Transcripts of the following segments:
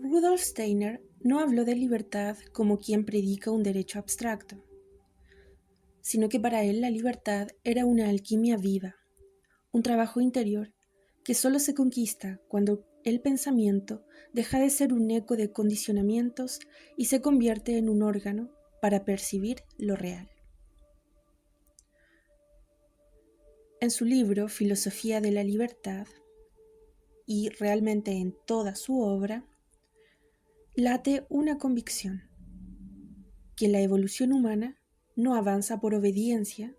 Rudolf Steiner no habló de libertad como quien predica un derecho abstracto, sino que para él la libertad era una alquimia viva, un trabajo interior que solo se conquista cuando el pensamiento deja de ser un eco de condicionamientos y se convierte en un órgano para percibir lo real. En su libro Filosofía de la Libertad, y realmente en toda su obra, late una convicción: que la evolución humana no avanza por obediencia,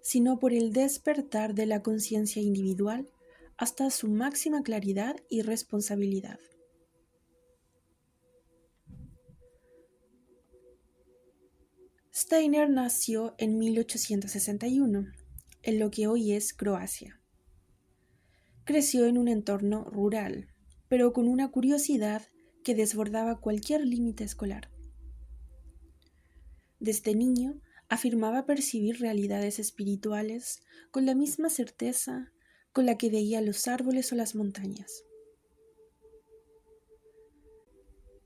sino por el despertar de la conciencia individual hasta su máxima claridad y responsabilidad. Steiner nació en 1861, en lo que hoy es Croacia. Creció en un entorno rural, pero con una curiosidad que desbordaba cualquier límite escolar. Desde niño afirmaba percibir realidades espirituales con la misma certeza con la que veía los árboles o las montañas.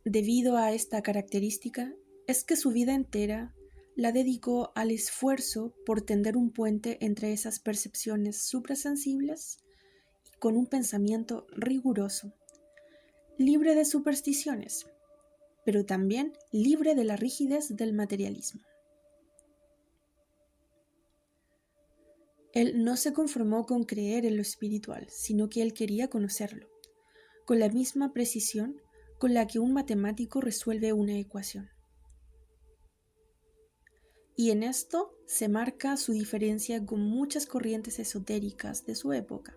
Debido a esta característica, es que su vida entera la dedicó al esfuerzo por tender un puente entre esas percepciones suprasensibles y con un pensamiento riguroso, libre de supersticiones, pero también libre de la rigidez del materialismo. Él no se conformó con creer en lo espiritual, sino que él quería conocerlo, con la misma precisión con la que un matemático resuelve una ecuación. Y en esto se marca su diferencia con muchas corrientes esotéricas de su época,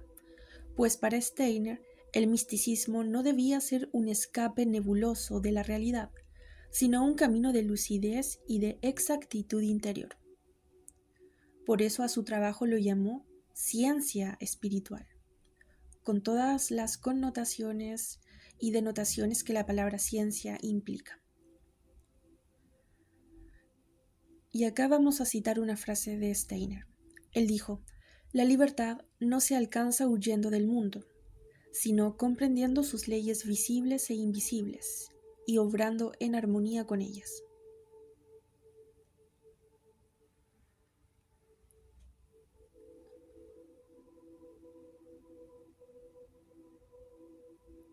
pues para Steiner el misticismo no debía ser un escape nebuloso de la realidad, sino un camino de lucidez y de exactitud interior. Por eso a su trabajo lo llamó ciencia espiritual, con todas las connotaciones y denotaciones que la palabra ciencia implica. Y acá vamos a citar una frase de Steiner. Él dijo: la libertad no se alcanza huyendo del mundo, sino comprendiendo sus leyes visibles e invisibles y obrando en armonía con ellas.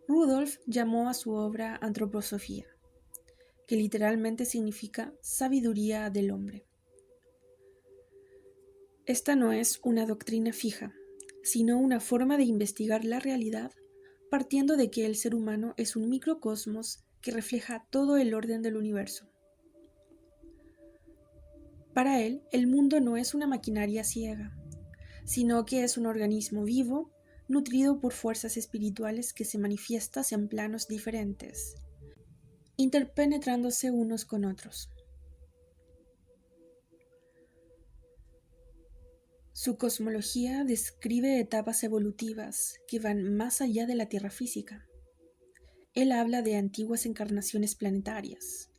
Rudolf llamó a su obra antroposofía, que literalmente significa sabiduría del hombre. Esta no es una doctrina fija, sino una forma de investigar la realidad partiendo de que el ser humano es un microcosmos que refleja todo el orden del universo. Para él, el mundo no es una maquinaria ciega, sino que es un organismo vivo, nutrido por fuerzas espirituales que se manifiestan en planos diferentes, interpenetrándose unos con otros. Su cosmología describe etapas evolutivas que van más allá de la Tierra física. Él habla de antiguas encarnaciones planetarias.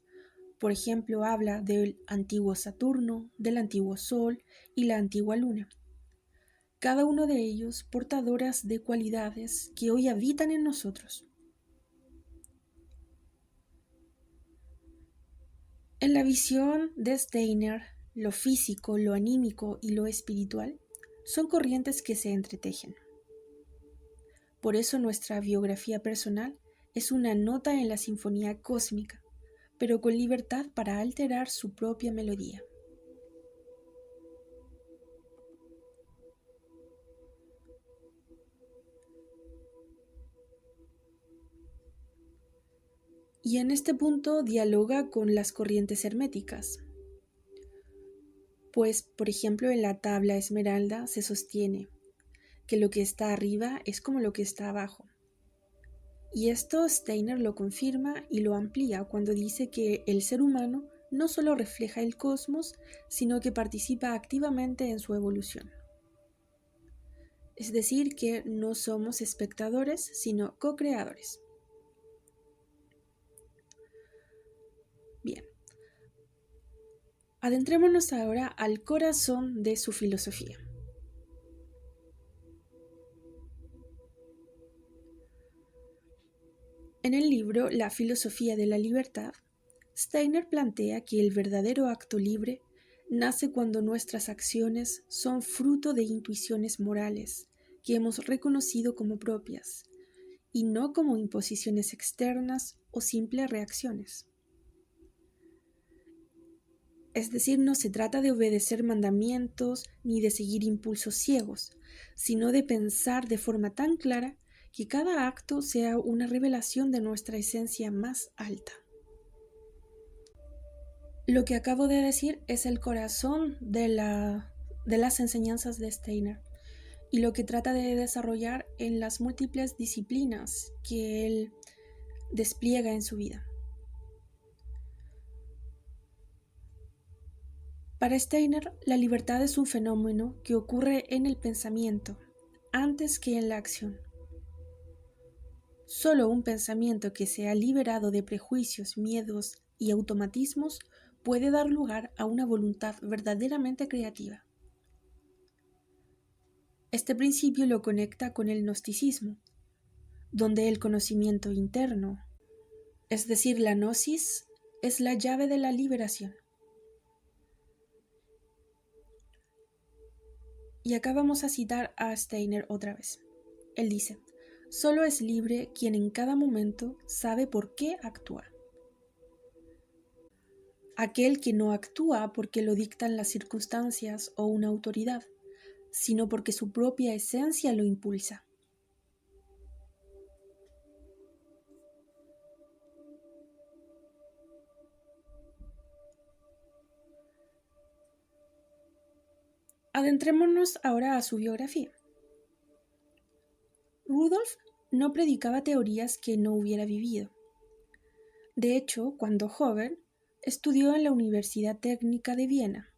Por ejemplo, habla del antiguo Saturno, del antiguo Sol y la antigua Luna. Cada uno de ellos portadoras de cualidades que hoy habitan en nosotros. En la visión de Steiner, lo físico, lo anímico y lo espiritual son corrientes que se entretejen. Por eso nuestra biografía personal es una nota en la sinfonía cósmica, pero con libertad para alterar su propia melodía. Y en este punto dialoga con las corrientes herméticas, pues, por ejemplo, en la tabla esmeralda se sostiene que lo que está arriba es como lo que está abajo. Y esto Steiner lo confirma y lo amplía cuando dice que el ser humano no solo refleja el cosmos, sino que participa activamente en su evolución. Es decir, que no somos espectadores, sino co-creadores. Bien, adentrémonos ahora al corazón de su filosofía. En el libro La filosofía de la libertad, Steiner plantea que el verdadero acto libre nace cuando nuestras acciones son fruto de intuiciones morales que hemos reconocido como propias, y no como imposiciones externas o simples reacciones. Es decir, no se trata de obedecer mandamientos ni de seguir impulsos ciegos, sino de pensar de forma tan clara que cada acto sea una revelación de nuestra esencia más alta. Lo que acabo de decir es el corazón de las enseñanzas de Steiner y lo que trata de desarrollar en las múltiples disciplinas que él despliega en su vida. Para Steiner, la libertad es un fenómeno que ocurre en el pensamiento antes que en la acción. Solo un pensamiento que sea liberado de prejuicios, miedos y automatismos puede dar lugar a una voluntad verdaderamente creativa. Este principio lo conecta con el gnosticismo, donde el conocimiento interno, es decir, la gnosis, es la llave de la liberación. Y acá vamos a citar a Steiner otra vez. Él dice: solo es libre quien en cada momento sabe por qué actúa. Aquel que no actúa porque lo dictan las circunstancias o una autoridad, sino porque su propia esencia lo impulsa. Adentrémonos ahora a su biografía. Rudolf no predicaba teorías que no hubiera vivido. De hecho, cuando joven, estudió en la Universidad Técnica de Viena.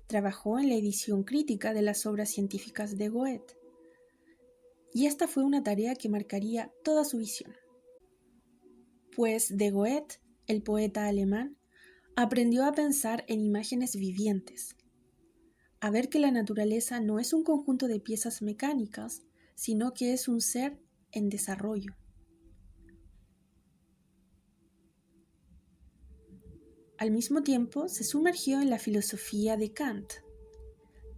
Trabajó en la edición crítica de las obras científicas de Goethe. Y esta fue una tarea que marcaría toda su visión. Pues de Goethe, el poeta alemán, aprendió a pensar en imágenes vivientes, a ver que la naturaleza no es un conjunto de piezas mecánicas, sino que es un ser en desarrollo. Al mismo tiempo, se sumergió en la filosofía de Kant,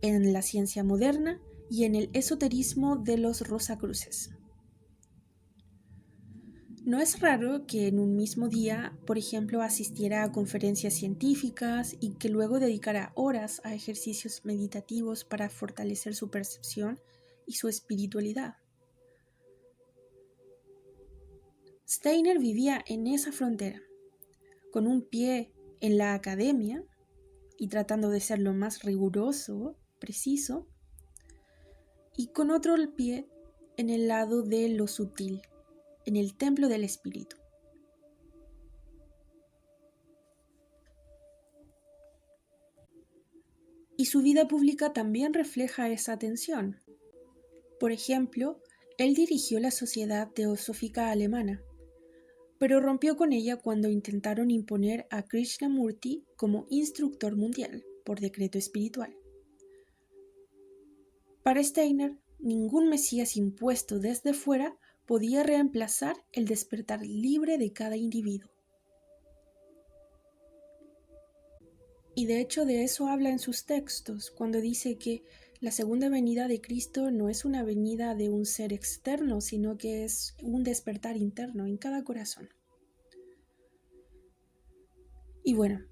en la ciencia moderna y en el esoterismo de los Rosacruces. No es raro que en un mismo día, por ejemplo, asistiera a conferencias científicas y que luego dedicara horas a ejercicios meditativos para fortalecer su percepción y su espiritualidad. Steiner vivía en esa frontera, con un pie en la academia y tratando de ser lo más riguroso, preciso, y con otro pie en el lado de lo sutil, en el templo del espíritu. Y su vida pública también refleja esa tensión. Por ejemplo, él dirigió la Sociedad Teosófica Alemana, pero rompió con ella cuando intentaron imponer a Krishnamurti como instructor mundial por decreto espiritual. Para Steiner, ningún mesías impuesto desde fuera podía reemplazar el despertar libre de cada individuo. Y de hecho de eso habla en sus textos, cuando dice que la segunda venida de Cristo no es una venida de un ser externo, sino que es un despertar interno en cada corazón. Y bueno,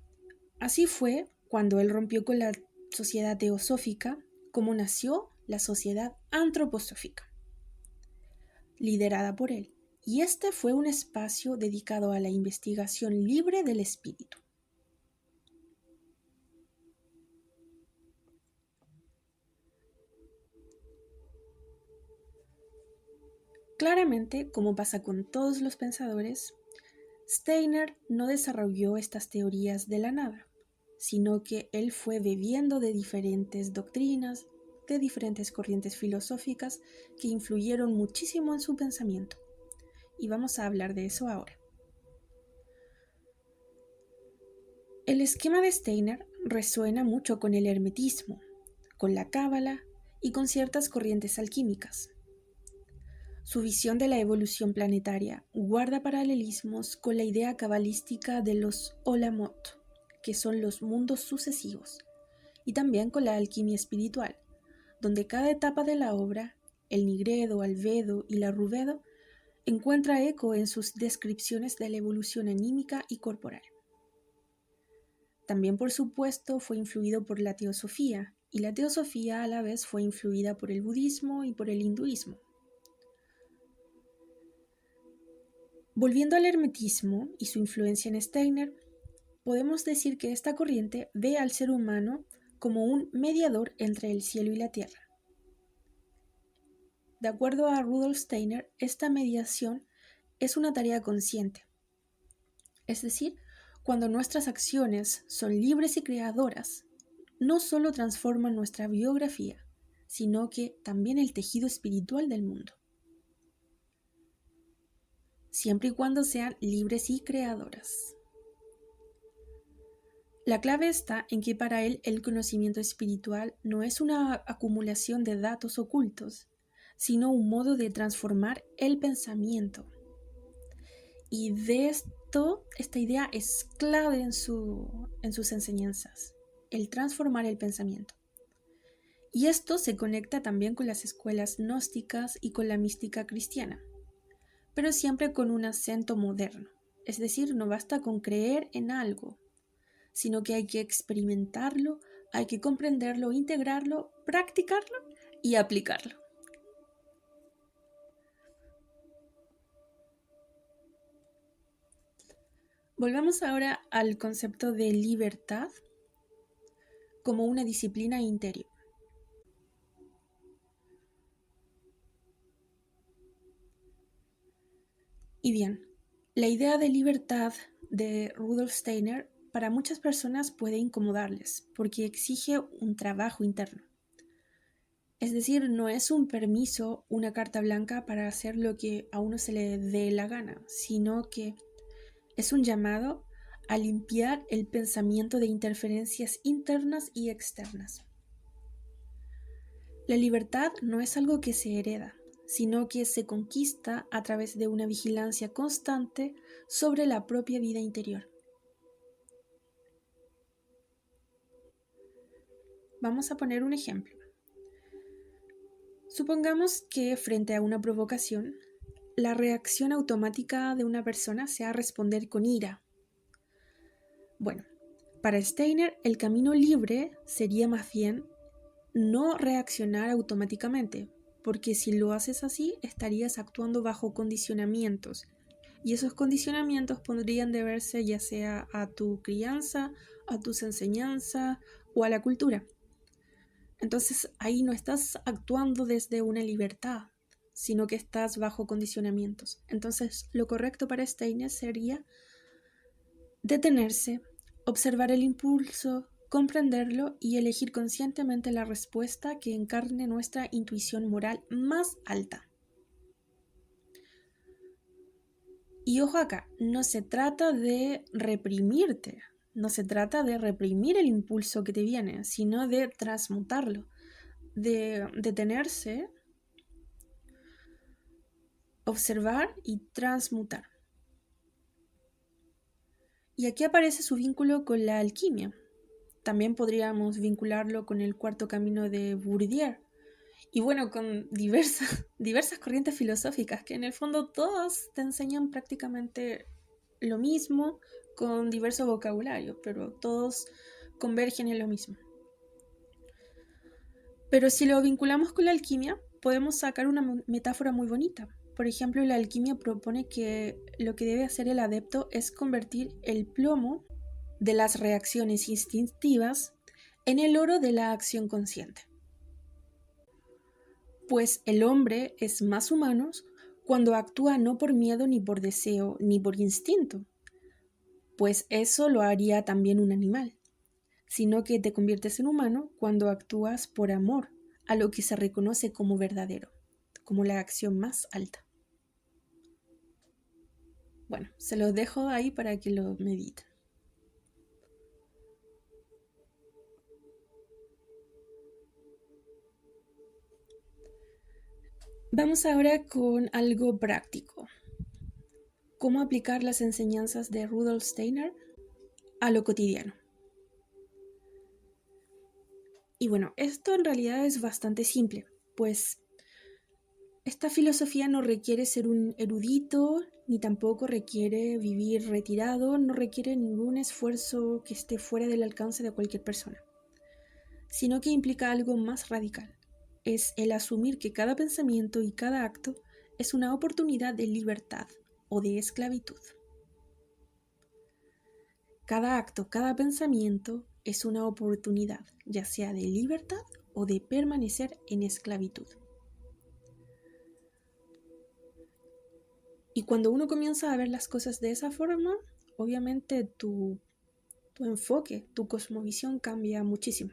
así fue cuando él rompió con la sociedad teosófica, como nació la sociedad antroposófica, liderada por él. Y este fue un espacio dedicado a la investigación libre del espíritu. Claramente, como pasa con todos los pensadores, Steiner no desarrolló estas teorías de la nada, sino que él fue bebiendo de diferentes doctrinas, de diferentes corrientes filosóficas que influyeron muchísimo en su pensamiento. Y vamos a hablar de eso ahora. El esquema de Steiner resuena mucho con el hermetismo, con la cábala y con ciertas corrientes alquímicas. Su visión de la evolución planetaria guarda paralelismos con la idea cabalística de los Olamot, que son los mundos sucesivos, y también con la alquimia espiritual, donde cada etapa de la obra, el Nigredo, Albedo y la Rubedo, encuentra eco en sus descripciones de la evolución anímica y corporal. También, por supuesto, fue influido por la teosofía, y la teosofía a la vez fue influida por el budismo y por el hinduismo. Volviendo al hermetismo y su influencia en Steiner, podemos decir que esta corriente ve al ser humano como un mediador entre el cielo y la tierra. De acuerdo a Rudolf Steiner, esta mediación es una tarea consciente, es decir, cuando nuestras acciones son libres y creadoras, no solo transforman nuestra biografía, sino que también el tejido espiritual del mundo, siempre y cuando sean libres y creadoras. La clave está en que para él el conocimiento espiritual no es una acumulación de datos ocultos, sino un modo de transformar el pensamiento. Y de esto, esta idea es clave en sus enseñanzas, el transformar el pensamiento. Y esto se conecta también con las escuelas gnósticas y con la mística cristiana, pero siempre con un acento moderno. Es decir, no basta con creer en algo, sino que hay que experimentarlo, hay que comprenderlo, integrarlo, practicarlo y aplicarlo. Volvamos ahora al concepto de libertad como una disciplina interior. Y bien, la idea de libertad de Rudolf Steiner para muchas personas puede incomodarles porque exige un trabajo interno. Es decir, no es un permiso, una carta blanca para hacer lo que a uno se le dé la gana, sino que es un llamado a limpiar el pensamiento de interferencias internas y externas. La libertad no es algo que se hereda, sino que se conquista a través de una vigilancia constante sobre la propia vida interior. Vamos a poner un ejemplo. Supongamos que frente a una provocación, la reacción automática de una persona sea responder con ira. Bueno, para Steiner el camino libre sería más bien no reaccionar automáticamente, porque si lo haces así estarías actuando bajo condicionamientos, y esos condicionamientos podrían deberse ya sea a tu crianza, a tus enseñanzas o a la cultura. Entonces ahí no estás actuando desde una libertad, sino que estás bajo condicionamientos. Entonces lo correcto para Steiner sería detenerse, observar el impulso, comprenderlo y elegir conscientemente la respuesta que encarne nuestra intuición moral más alta. Y ojo acá, no se trata de reprimirte, no se trata de reprimir el impulso que te viene, sino de transmutarlo, de detenerse, observar y transmutar. Y aquí aparece su vínculo con la alquimia. También podríamos vincularlo con el cuarto camino de Bourdieu. Y bueno, con diversas corrientes filosóficas que en el fondo todas te enseñan prácticamente lo mismo con diverso vocabulario, pero todos convergen en lo mismo. Pero si lo vinculamos con la alquimia, podemos sacar una metáfora muy bonita. Por ejemplo, la alquimia propone que lo que debe hacer el adepto es convertir el plomo de las reacciones instintivas en el oro de la acción consciente. Pues el hombre es más humano cuando actúa no por miedo ni por deseo ni por instinto, pues eso lo haría también un animal, sino que te conviertes en humano cuando actúas por amor a lo que se reconoce como verdadero, como la acción más alta. Bueno, se los dejo ahí para que lo mediten. Vamos ahora con algo práctico. ¿Cómo aplicar las enseñanzas de Rudolf Steiner a lo cotidiano? Y bueno, esto en realidad es bastante simple, pues esta filosofía no requiere ser un erudito, ni tampoco requiere vivir retirado, no requiere ningún esfuerzo que esté fuera del alcance de cualquier persona, sino que implica algo más radical. Es el asumir que cada pensamiento y cada acto es una oportunidad de libertad o de esclavitud. Cada acto, cada pensamiento es una oportunidad, ya sea de libertad o de permanecer en esclavitud. Y cuando uno comienza a ver las cosas de esa forma, obviamente tu enfoque, tu cosmovisión cambia muchísimo.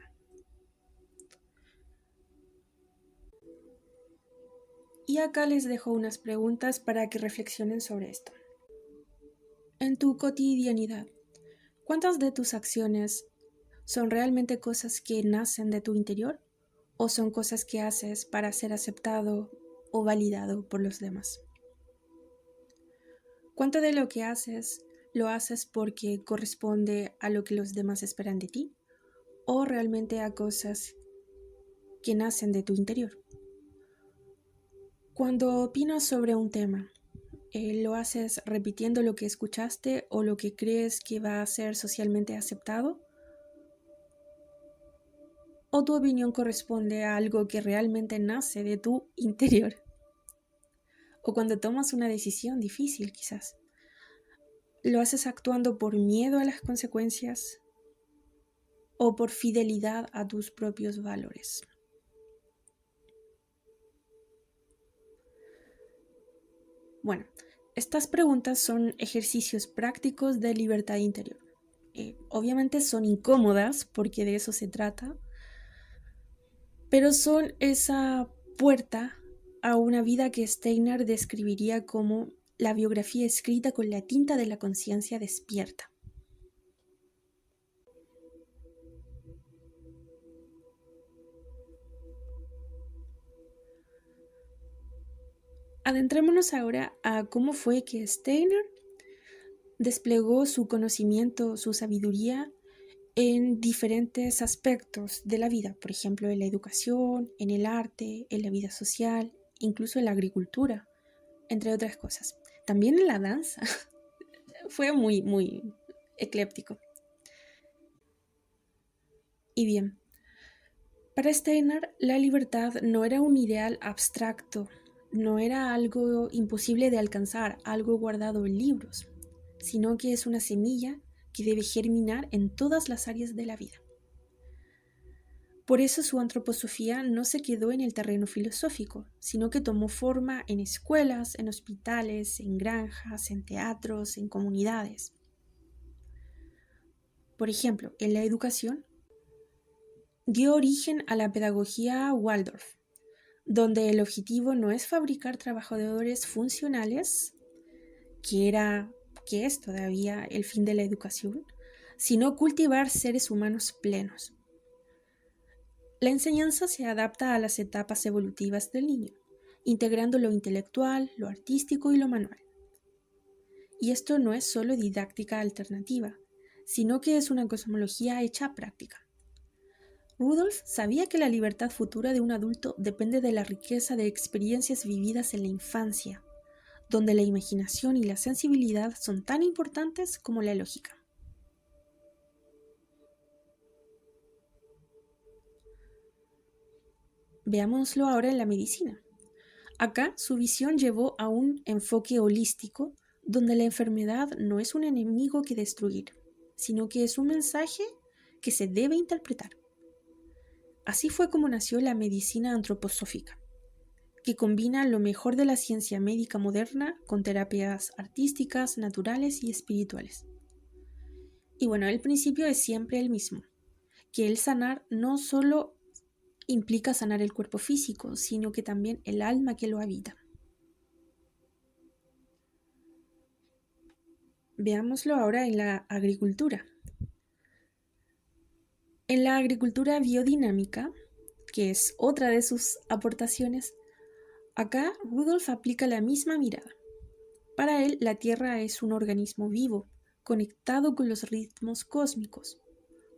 Y acá les dejo unas preguntas para que reflexionen sobre esto. En tu cotidianidad, ¿cuántas de tus acciones son realmente cosas que nacen de tu interior o son cosas que haces para ser aceptado o validado por los demás? ¿Cuánto de lo que haces lo haces porque corresponde a lo que los demás esperan de ti o realmente a cosas que nacen de tu interior? Cuando opinas sobre un tema, ¿lo haces repitiendo lo que escuchaste o lo que crees que va a ser socialmente aceptado? ¿O tu opinión corresponde a algo que realmente nace de tu interior? O cuando tomas una decisión difícil, quizás, ¿lo haces actuando por miedo a las consecuencias o por fidelidad a tus propios valores? Bueno, estas preguntas son ejercicios prácticos de libertad interior. Obviamente son incómodas porque de eso se trata, pero son esa puerta a una vida que Steiner describiría como la biografía escrita con la tinta de la conciencia despierta. Adentrémonos ahora a cómo fue que Steiner desplegó su conocimiento, su sabiduría en diferentes aspectos de la vida, por ejemplo, en la educación, en el arte, en la vida social, incluso en la agricultura, entre otras cosas. También en la danza. Fue muy ecléptico. Y bien, para Steiner, la libertad no era un ideal abstracto, no era algo imposible de alcanzar, algo guardado en libros, sino que es una semilla que debe germinar en todas las áreas de la vida. Por eso su antroposofía no se quedó en el terreno filosófico, sino que tomó forma en escuelas, en hospitales, en granjas, en teatros, en comunidades. Por ejemplo, en la educación, dio origen a la pedagogía Waldorf, donde el objetivo no es fabricar trabajadores funcionales, que es todavía el fin de la educación, sino cultivar seres humanos plenos. La enseñanza se adapta a las etapas evolutivas del niño, integrando lo intelectual, lo artístico y lo manual. Y esto no es solo didáctica alternativa, sino que es una cosmología hecha práctica. Rudolf sabía que la libertad futura de un adulto depende de la riqueza de experiencias vividas en la infancia, donde la imaginación y la sensibilidad son tan importantes como la lógica. Veámoslo ahora en la medicina. Acá su visión llevó a un enfoque holístico, donde la enfermedad no es un enemigo que destruir, sino que es un mensaje que se debe interpretar. Así fue como nació la medicina antroposófica, que combina lo mejor de la ciencia médica moderna con terapias artísticas, naturales y espirituales. Y bueno, el principio es siempre el mismo, que el sanar no solo implica sanar el cuerpo físico, sino que también el alma que lo habita. Veámoslo ahora en la agricultura. En la agricultura biodinámica, que es otra de sus aportaciones, Acá Rudolf aplica la misma mirada. Para él, la Tierra es un organismo vivo, conectado con los ritmos cósmicos.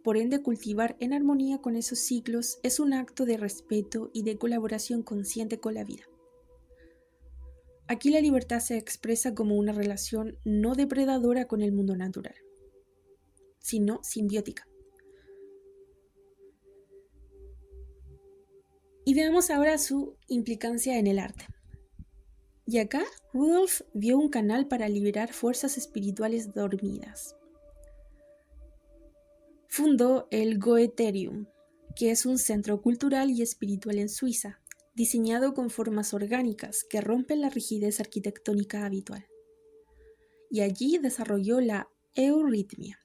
Por ende, cultivar en armonía con esos ciclos es un acto de respeto y de colaboración consciente con la vida. Aquí la libertad se expresa como una relación no depredadora con el mundo natural, sino simbiótica. Y veamos ahora su implicancia en el arte. Y acá Rudolf vio un canal para liberar fuerzas espirituales dormidas. Fundó el Goeterium, que es un centro cultural y espiritual en Suiza, diseñado con formas orgánicas que rompen la rigidez arquitectónica habitual. Y allí desarrolló la euritmia,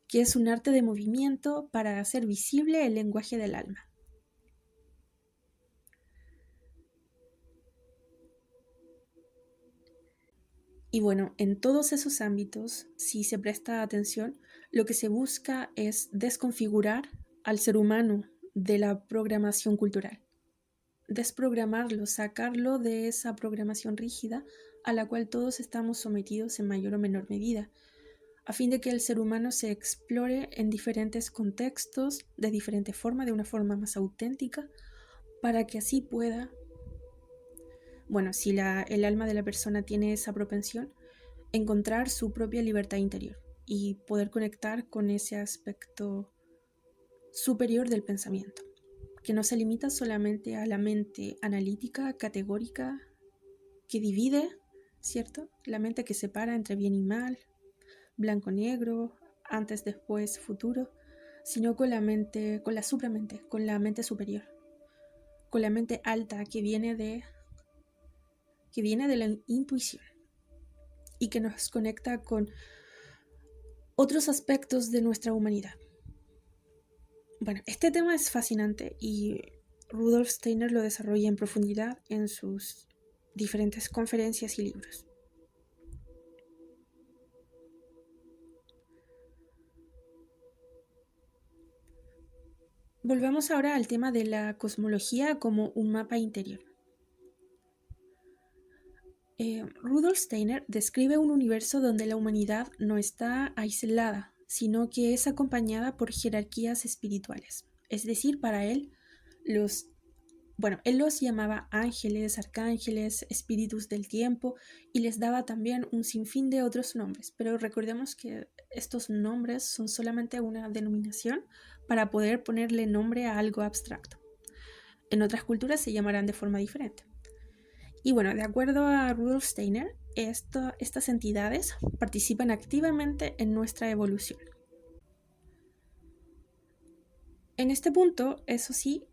que es un arte de movimiento para hacer visible el lenguaje del alma. Y bueno, en todos esos ámbitos, si se presta atención, lo que se busca es desconfigurar al ser humano de la programación cultural, desprogramarlo, sacarlo de esa programación rígida a la cual todos estamos sometidos en mayor o menor medida, a fin de que el ser humano se explore en diferentes contextos, de diferente forma, de una forma más auténtica, para que así pueda, bueno, si el alma de la persona tiene esa propensión, encontrar su propia libertad interior y poder conectar con ese aspecto superior del pensamiento, que no se limita solamente a la mente analítica, categórica, que divide, ¿cierto? La mente que separa entre bien y mal, blanco-negro, antes, después, futuro, sino con la mente, con la supramente, con la mente superior, con la mente alta que viene de la intuición y que nos conecta con otros aspectos de nuestra humanidad. Bueno, este tema es fascinante y Rudolf Steiner lo desarrolla en profundidad en sus diferentes conferencias y libros. Volvamos ahora al tema de la cosmología como un mapa interior. Rudolf Steiner describe un universo donde la humanidad no está aislada, sino que es acompañada por jerarquías espirituales. Es decir, para él, él los llamaba ángeles, arcángeles, espíritus del tiempo y les daba también un sinfín de otros nombres. Pero recordemos que estos nombres son solamente una denominación para poder ponerle nombre a algo abstracto. En otras culturas se llamarán de forma diferente. Y bueno, de acuerdo a Rudolf Steiner, estas entidades participan activamente en nuestra evolución. En este punto, eso sí,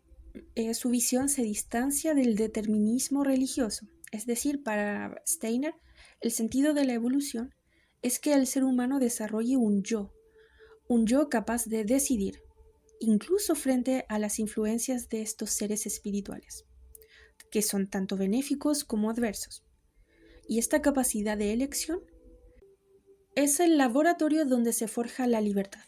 su visión se distancia del determinismo religioso. Es decir, para Steiner, el sentido de la evolución es que el ser humano desarrolle un yo capaz de decidir, incluso frente a las influencias de estos seres espirituales, que son tanto benéficos como adversos. Y esta capacidad de elección es el laboratorio donde se forja la libertad.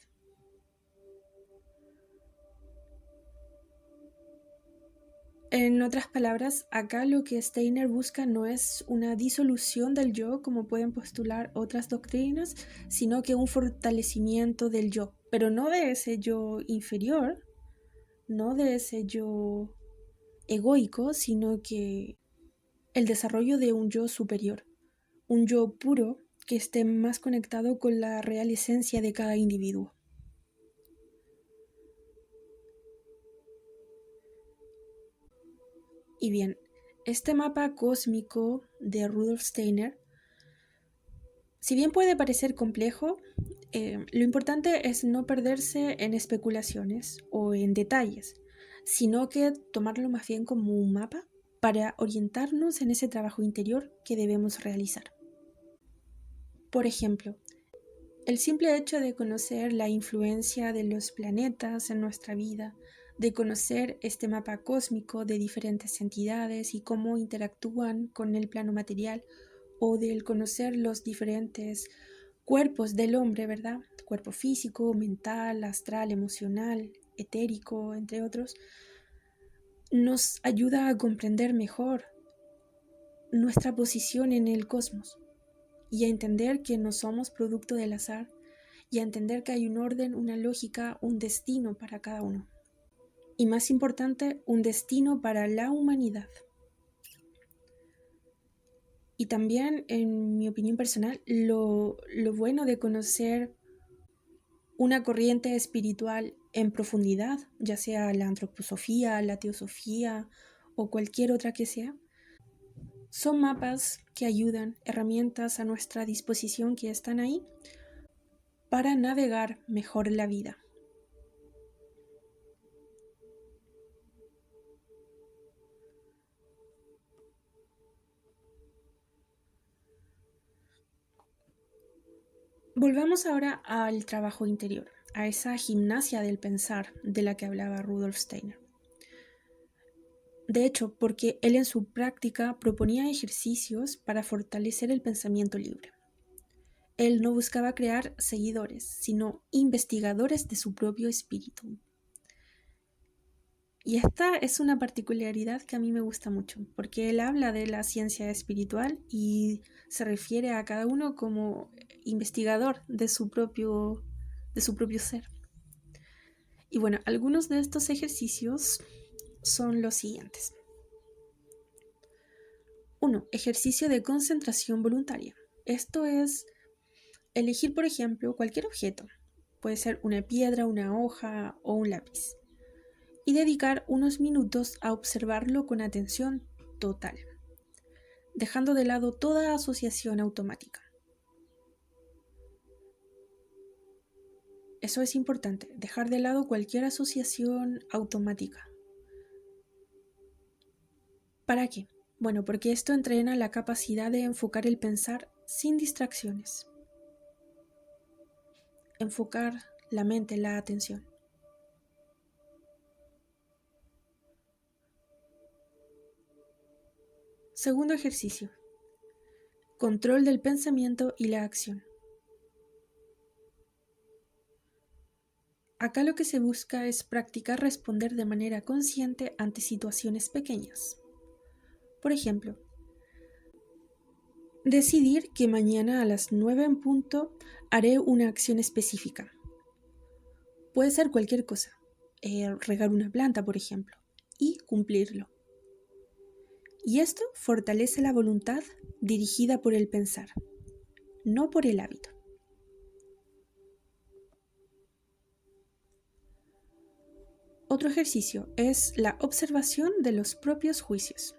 En otras palabras, acá lo que Steiner busca no es una disolución del yo, como pueden postular otras doctrinas, sino que un fortalecimiento del yo, pero no de ese yo inferior, no de ese yo egoico, sino que el desarrollo de un yo superior, un yo puro que esté más conectado con la real esencia de cada individuo. Y bien, este mapa cósmico de Rudolf Steiner, si bien puede parecer complejo, lo importante es no perderse en especulaciones o en detalles, sino que tomarlo más bien como un mapa para orientarnos en ese trabajo interior que debemos realizar. Por ejemplo, el simple hecho de conocer la influencia de los planetas en nuestra vida, de conocer este mapa cósmico de diferentes entidades y cómo interactúan con el plano material, o del conocer los diferentes cuerpos del hombre, ¿verdad? Cuerpo físico, mental, astral, emocional, etérico, entre otros, nos ayuda a comprender mejor nuestra posición en el cosmos y a entender que no somos producto del azar y a entender que hay un orden, una lógica, un destino para cada uno. Y más importante, un destino para la humanidad. Y también, en mi opinión personal, lo bueno de conocer una corriente espiritual en profundidad, ya sea la antroposofía, la teosofía o cualquier otra que sea, son mapas que ayudan, herramientas a nuestra disposición que están ahí para navegar mejor la vida. Volvamos ahora al trabajo interior, a esa gimnasia del pensar de la que hablaba Rudolf Steiner. De hecho, porque él en su práctica proponía ejercicios para fortalecer el pensamiento libre. Él no buscaba crear seguidores, sino investigadores de su propio espíritu. Y esta es una particularidad que a mí me gusta mucho, porque él habla de la ciencia espiritual y se refiere a cada uno como investigador de su propio ser. Y bueno, algunos de estos ejercicios son los siguientes. 1. Ejercicio de concentración voluntaria. Esto es elegir, por ejemplo, cualquier objeto. Puede ser una piedra, una hoja o un lápiz. Y dedicar unos minutos a observarlo con atención total, dejando de lado toda asociación automática. Eso es importante, dejar de lado cualquier asociación automática. ¿Para qué? Bueno, porque esto entrena la capacidad de enfocar el pensar sin distracciones. Enfocar la mente, la atención. Segundo ejercicio. Control del pensamiento y la acción. Acá lo que se busca es practicar responder de manera consciente ante situaciones pequeñas. Por ejemplo, decidir que mañana a las 9 en punto haré una acción específica. Puede ser cualquier cosa, regar una planta, por ejemplo, y cumplirlo. Y esto fortalece la voluntad dirigida por el pensar, no por el hábito. Otro ejercicio es la observación de los propios juicios.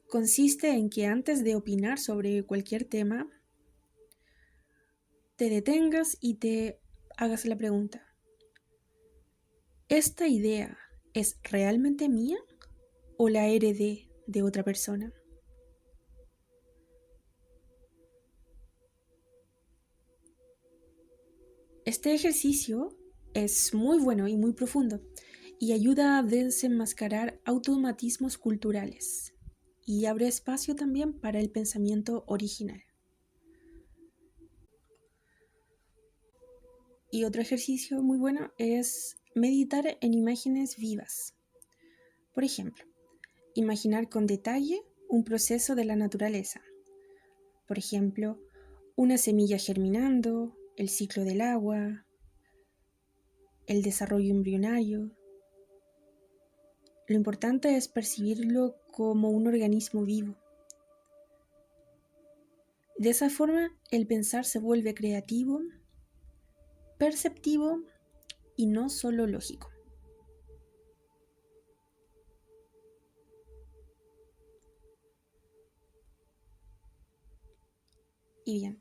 Consiste en que antes de opinar sobre cualquier tema, te detengas y te hagas la pregunta: ¿esta idea es realmente mía o la heredé de otra persona? Este ejercicio es muy bueno y muy profundo y ayuda a desenmascarar automatismos culturales y abre espacio también para el pensamiento original. Y otro ejercicio muy bueno es meditar en imágenes vivas. Por ejemplo, imaginar con detalle un proceso de la naturaleza. Por ejemplo, una semilla germinando, el ciclo del agua, el desarrollo embrionario. Lo importante es percibirlo como un organismo vivo. De esa forma, el pensar se vuelve creativo, perceptivo y no solo lógico. Y bien,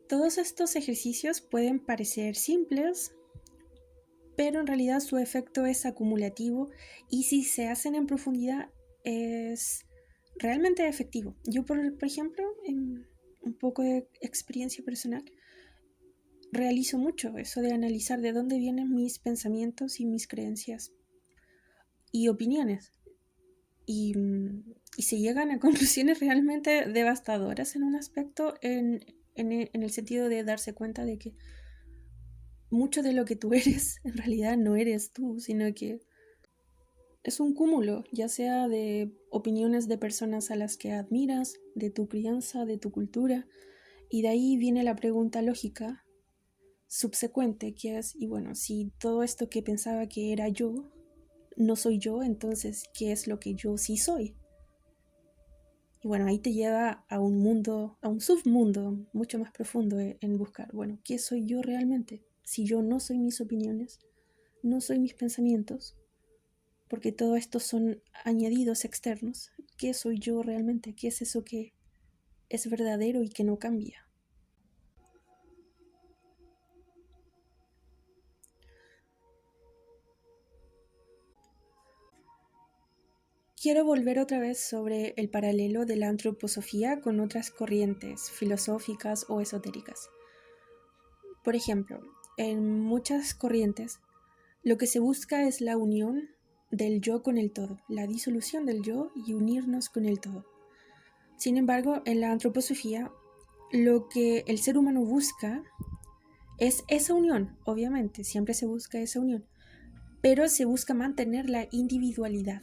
todos estos ejercicios pueden parecer simples, pero en realidad su efecto es acumulativo y si se hacen en profundidad es realmente efectivo. Yo, por ejemplo, en un poco de experiencia personal, realizo mucho eso de analizar de dónde vienen mis pensamientos y mis creencias y opiniones. Y, y se llegan a conclusiones realmente devastadoras en un aspecto, en el sentido de darse cuenta de que mucho de lo que tú eres en realidad no eres tú, sino que es un cúmulo, ya sea de opiniones de personas a las que admiras, de tu crianza, de tu cultura, y de ahí viene la pregunta lógica subsecuente, que es, y bueno, si todo esto que pensaba que era yo, no soy yo, entonces, ¿qué es lo que yo sí soy? Y bueno, ahí te lleva a un mundo, a un submundo mucho más profundo en buscar, bueno, ¿qué soy yo realmente? Si yo no soy mis opiniones, no soy mis pensamientos, porque todo esto son añadidos externos, ¿qué soy yo realmente? ¿Qué es eso que es verdadero y que no cambia? Quiero volver otra vez sobre el paralelo de la antroposofía con otras corrientes filosóficas o esotéricas. Por ejemplo, en muchas corrientes lo que se busca es la unión del yo con el todo, la disolución del yo y unirnos con el todo. Sin embargo, en la antroposofía, lo que el ser humano busca es esa unión, obviamente, siempre se busca esa unión, pero se busca mantener la individualidad.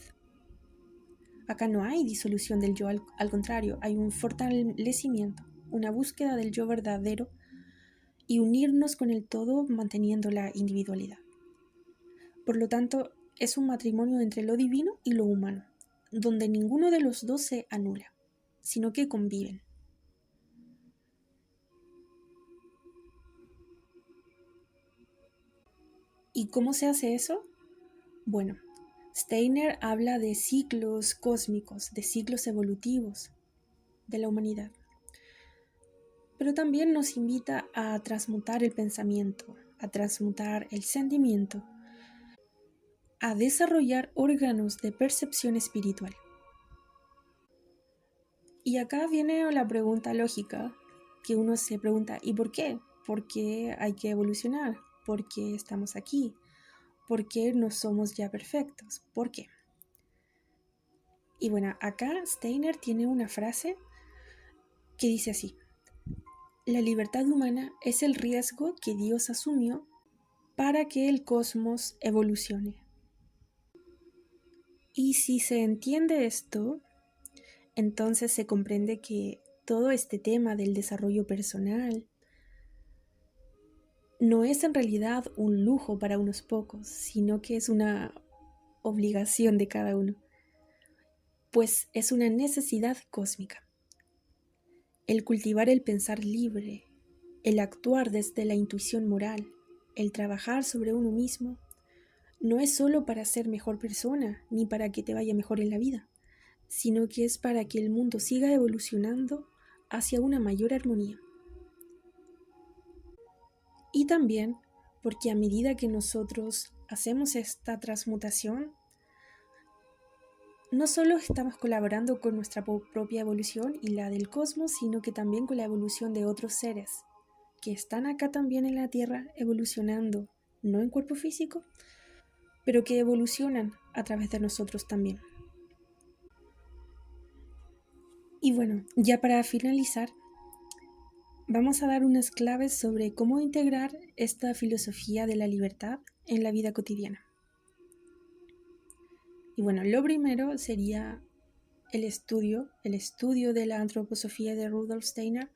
Acá no hay disolución del yo, al contrario, hay un fortalecimiento, una búsqueda del yo verdadero y unirnos con el todo manteniendo la individualidad. Por lo tanto, es un matrimonio entre lo divino y lo humano, donde ninguno de los dos se anula, sino que conviven. ¿Y cómo se hace eso? Bueno, Steiner habla de ciclos cósmicos, de ciclos evolutivos de la humanidad, pero también nos invita a transmutar el pensamiento, a transmutar el sentimiento, a desarrollar órganos de percepción espiritual. Y acá viene la pregunta lógica que uno se pregunta, ¿y por qué? ¿Por qué hay que evolucionar? ¿Por qué estamos aquí? ¿Por qué no somos ya perfectos? ¿Por qué? Y bueno, acá Steiner tiene una frase que dice así: la libertad humana es el riesgo que Dios asumió para que el cosmos evolucione. Y si se entiende esto, entonces se comprende que todo este tema del desarrollo personal no es en realidad un lujo para unos pocos, sino que es una obligación de cada uno, pues es una necesidad cósmica. El cultivar el pensar libre, el actuar desde la intuición moral, el trabajar sobre uno mismo, no es solo para ser mejor persona, ni para que te vaya mejor en la vida, sino que es para que el mundo siga evolucionando hacia una mayor armonía. Y también porque a medida que nosotros hacemos esta transmutación, no solo estamos colaborando con nuestra propia evolución y la del cosmos, sino que también con la evolución de otros seres que están acá también en la Tierra evolucionando, no en cuerpo físico, pero que evolucionan a través de nosotros también. Y bueno, ya para finalizar, vamos a dar unas claves sobre cómo integrar esta filosofía de la libertad en la vida cotidiana. Y bueno, lo primero sería el estudio de la antroposofía de Rudolf Steiner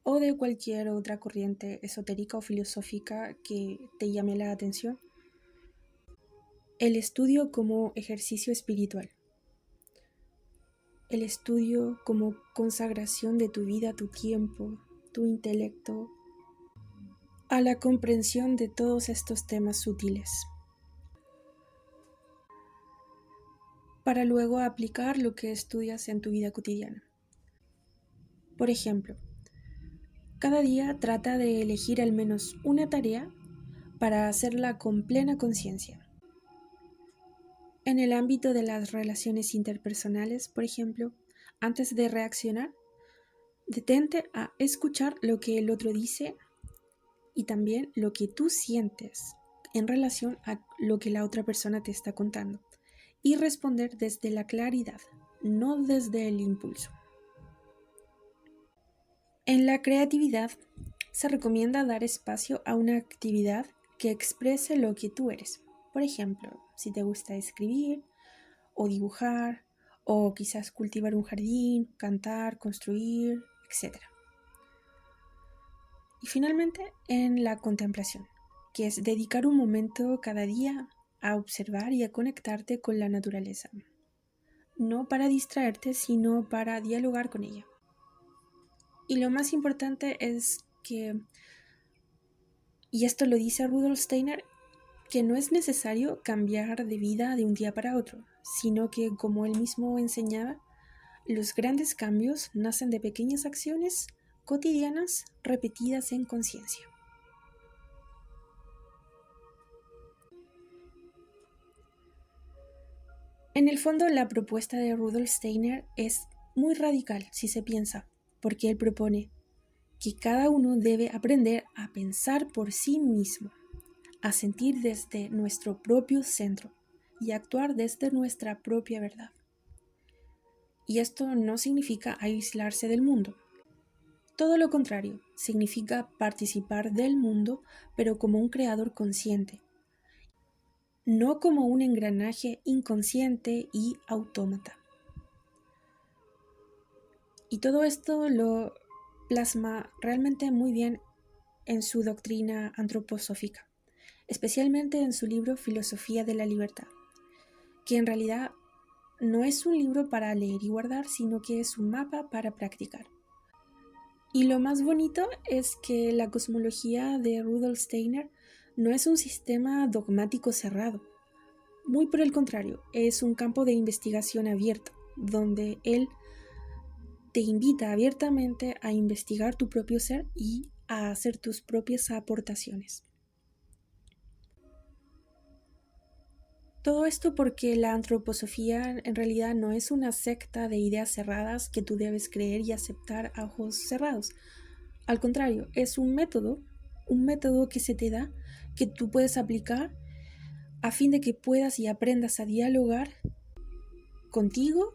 o de cualquier otra corriente esotérica o filosófica que te llame la atención. El estudio como ejercicio espiritual. El estudio como consagración de tu vida, tu tiempo, tu intelecto, a la comprensión de todos estos temas sutiles, para luego aplicar lo que estudias en tu vida cotidiana. Por ejemplo, cada día trata de elegir al menos una tarea para hacerla con plena conciencia. En el ámbito de las relaciones interpersonales, por ejemplo, antes de reaccionar, detente a escuchar lo que el otro dice y también lo que tú sientes en relación a lo que la otra persona te está contando y responder desde la claridad, no desde el impulso. En la creatividad se recomienda dar espacio a una actividad que exprese lo que tú eres. Por ejemplo, si te gusta escribir, o dibujar, o quizás cultivar un jardín, cantar, construir, etc. Y finalmente, en la contemplación, que es dedicar un momento cada día a observar y a conectarte con la naturaleza. No para distraerte, sino para dialogar con ella. Y lo más importante es que, y esto lo dice Rudolf Steiner, que no es necesario cambiar de vida de un día para otro, sino que, como él mismo enseñaba, los grandes cambios nacen de pequeñas acciones cotidianas repetidas en conciencia. En el fondo, la propuesta de Rudolf Steiner es muy radical si se piensa, porque él propone que cada uno debe aprender a pensar por sí mismo, a sentir desde nuestro propio centro y actuar desde nuestra propia verdad. Y esto no significa aislarse del mundo. Todo lo contrario, significa participar del mundo, pero como un creador consciente, no como un engranaje inconsciente y autómata. Y todo esto lo plasma realmente muy bien en su doctrina antroposófica, especialmente en su libro Filosofía de la Libertad, que en realidad no es un libro para leer y guardar, sino que es un mapa para practicar. Y lo más bonito es que la cosmología de Rudolf Steiner no es un sistema dogmático cerrado. Muy por el contrario, es un campo de investigación abierto, donde él te invita abiertamente a investigar tu propio ser y a hacer tus propias aportaciones. Todo esto porque la antroposofía en realidad no es una secta de ideas cerradas que tú debes creer y aceptar a ojos cerrados. Al contrario, es un método que se te da, que tú puedes aplicar a fin de que puedas y aprendas a dialogar contigo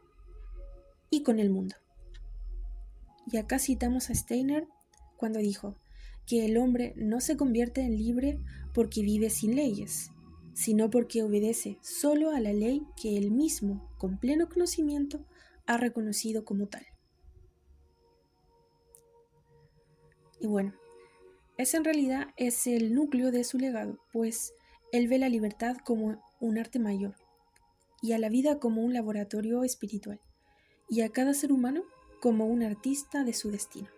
y con el mundo. Y acá citamos a Steiner cuando dijo que el hombre no se convierte en libre porque vive sin leyes, sino porque obedece solo a la ley que él mismo, con pleno conocimiento, ha reconocido como tal. Y bueno, ese en realidad es el núcleo de su legado, pues él ve la libertad como un arte mayor y a la vida como un laboratorio espiritual y a cada ser humano como un artista de su destino.